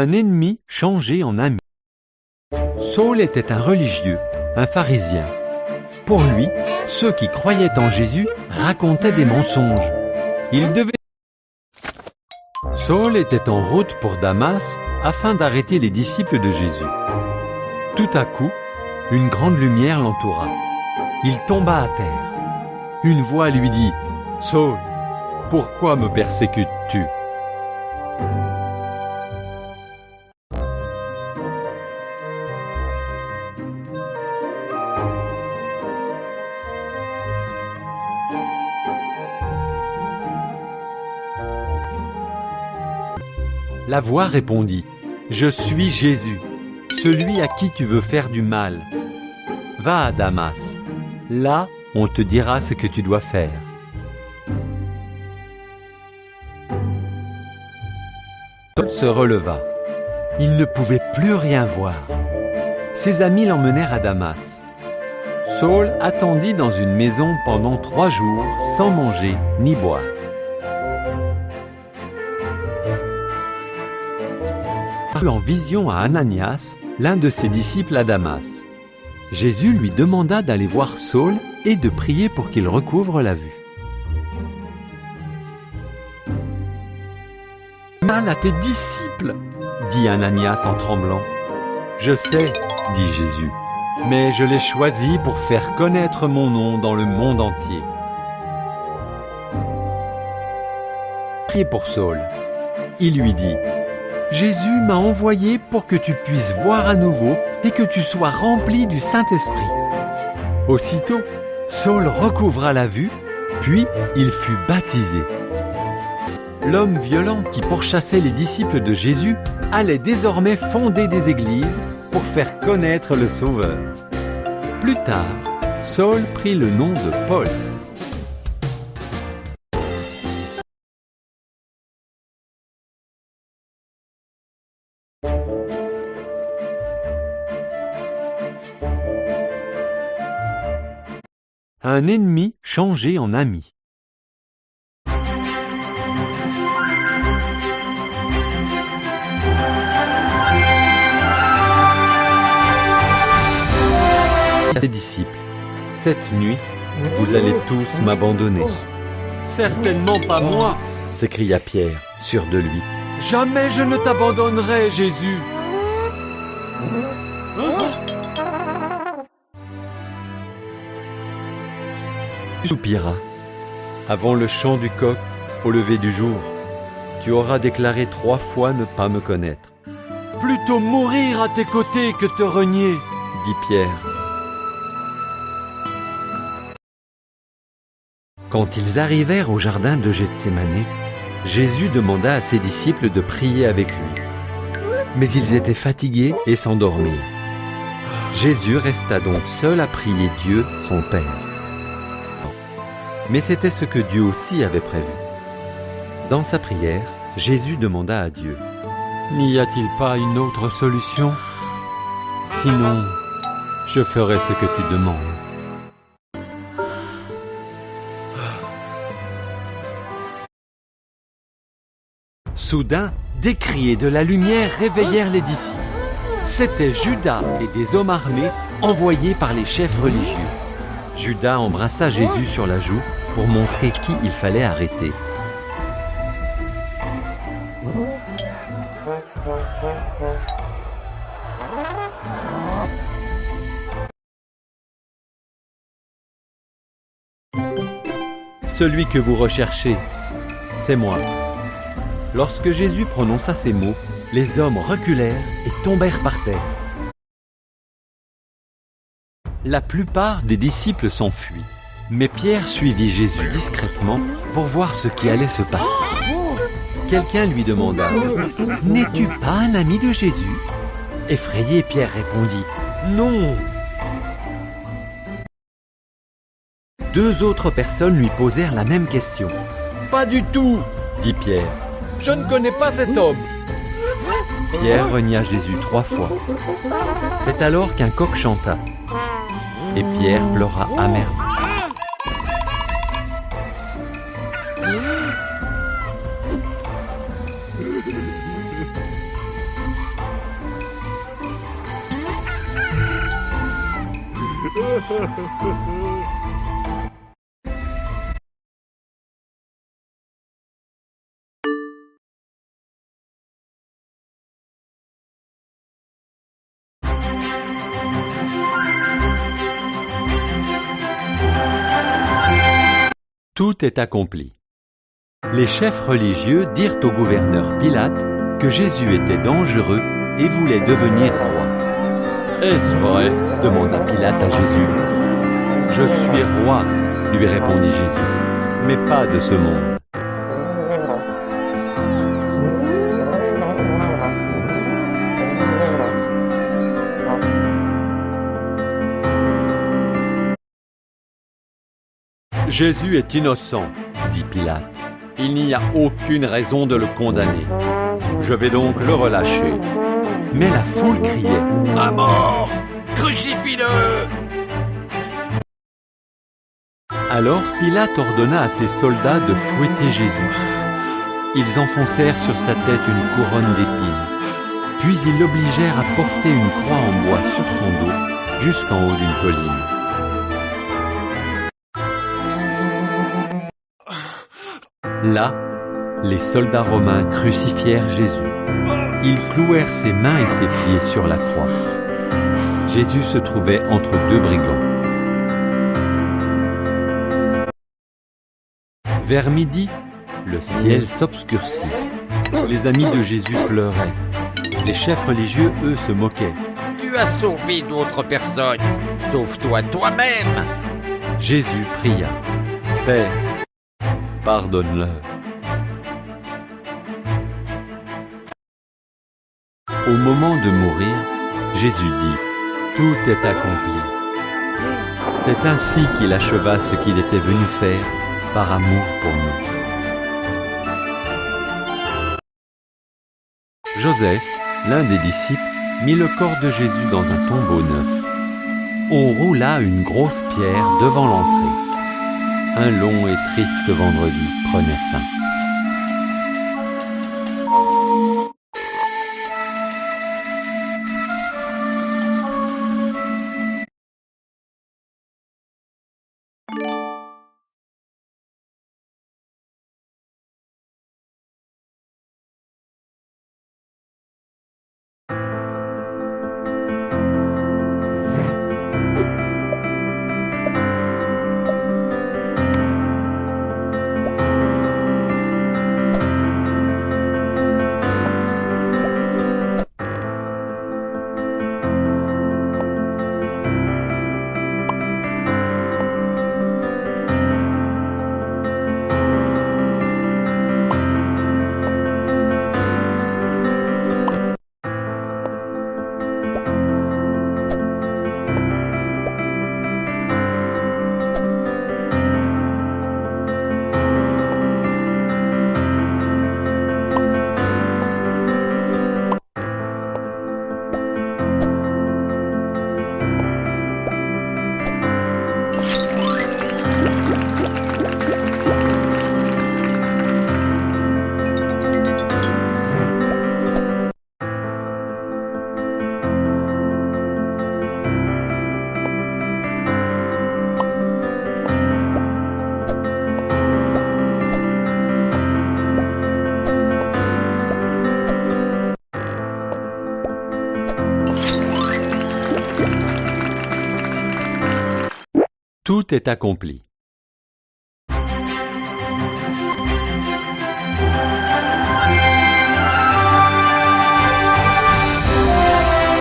Un ennemi changé en ami. Saul était un religieux, un pharisien. Pour lui, ceux qui croyaient en Jésus racontaient des mensonges. Saul était en route pour Damas afin d'arrêter les disciples de Jésus. Tout à coup, une grande lumière l'entoura. Il tomba à terre. Une voix lui dit « Saul, pourquoi me persécutes-tu » La voix répondit « Je suis Jésus, celui à qui tu veux faire du mal. Va à Damas, là on te dira ce que tu dois faire. » Saul se releva. Il ne pouvait plus rien voir. Ses amis l'emmenèrent à Damas. Saul attendit dans une maison pendant 3 jours sans manger ni boire. En vision à Ananias, l'un de ses disciples à Damas. Jésus lui demanda d'aller voir Saul et de prier pour qu'il recouvre la vue. « Mal à tes disciples, dit Ananias en tremblant. Je sais, dit Jésus, mais je l'ai choisi pour faire connaître mon nom dans le monde entier. Priez pour Saul. Il lui dit, Jésus m'a envoyé pour que tu puisses voir à nouveau et que tu sois rempli du Saint-Esprit. Aussitôt, Saul recouvra la vue, puis il fut baptisé. L'homme violent qui pourchassait les disciples de Jésus allait désormais fonder des églises pour faire connaître le Sauveur. Plus tard, Saul prit le nom de Paul. Un ennemi changé en ami. Ses disciples, cette nuit, vous allez tous m'abandonner. Certainement pas moi, s'écria Pierre, sûr de lui. Jamais je ne t'abandonnerai, Jésus. Tu soupiras. Avant le chant du coq, au lever du jour, tu auras déclaré 3 fois ne pas me connaître. Plutôt mourir à tes côtés que te renier, dit Pierre. Quand ils arrivèrent au jardin de Gethsémanée, Jésus demanda à ses disciples de prier avec lui. Mais ils étaient fatigués et s'endormirent. Jésus resta donc seul à prier Dieu, son Père. Mais c'était ce que Dieu aussi avait prévu. Dans sa prière, Jésus demanda à Dieu, « N'y a-t-il pas une autre solution? Sinon, je ferai ce que tu demandes. » Soudain, des cris et de la lumière réveillèrent les disciples. C'étaient Judas et des hommes armés envoyés par les chefs religieux. Judas embrassa Jésus sur la joue pour montrer qui il fallait arrêter. Celui que vous recherchez, c'est moi. Lorsque Jésus prononça ces mots, les hommes reculèrent et tombèrent par terre. La plupart des disciples s'enfuient, mais Pierre suivit Jésus discrètement pour voir ce qui allait se passer. Quelqu'un lui demanda « N'es-tu pas un ami de Jésus ?» Effrayé, Pierre répondit « Non !» 2 autres personnes lui posèrent la même question. « Pas du tout !» dit Pierre. « Je ne connais pas cet homme !» Pierre renia Jésus 3 fois. C'est alors qu'un coq chanta. Et Pierre pleura amèrement. Tout est accompli. Les chefs religieux dirent au gouverneur Pilate que Jésus était dangereux et voulait devenir roi. « Est-ce vrai ?» demanda Pilate à Jésus. « Je suis roi, » lui répondit Jésus, « mais pas de ce monde. » Jésus est innocent, dit Pilate. Il n'y a aucune raison de le condamner. Je vais donc le relâcher. Mais la foule criait « À mort! Crucifie-le » Alors Pilate ordonna à ses soldats de fouetter Jésus. Ils enfoncèrent sur sa tête une couronne d'épines. Puis ils l'obligèrent à porter une croix en bois sur son dos jusqu'en haut d'une colline. Là, les soldats romains crucifièrent Jésus. Ils clouèrent ses mains et ses pieds sur la croix. Jésus se trouvait entre deux brigands. Vers midi, le ciel s'obscurcit. Les amis de Jésus pleuraient. Les chefs religieux, eux, se moquaient. « Tu as sauvé d'autres personnes. Sauve-toi toi-même !» Jésus pria. « Père, pardonne-leur. » Au moment de mourir, Jésus dit « Tout est accompli ». C'est ainsi qu'il acheva ce qu'il était venu faire par amour pour nous. Joseph, l'un des disciples, mit le corps de Jésus dans un tombeau neuf. On roula une grosse pierre devant l'entrée. Un long et triste vendredi prenait fin. Tout est accompli.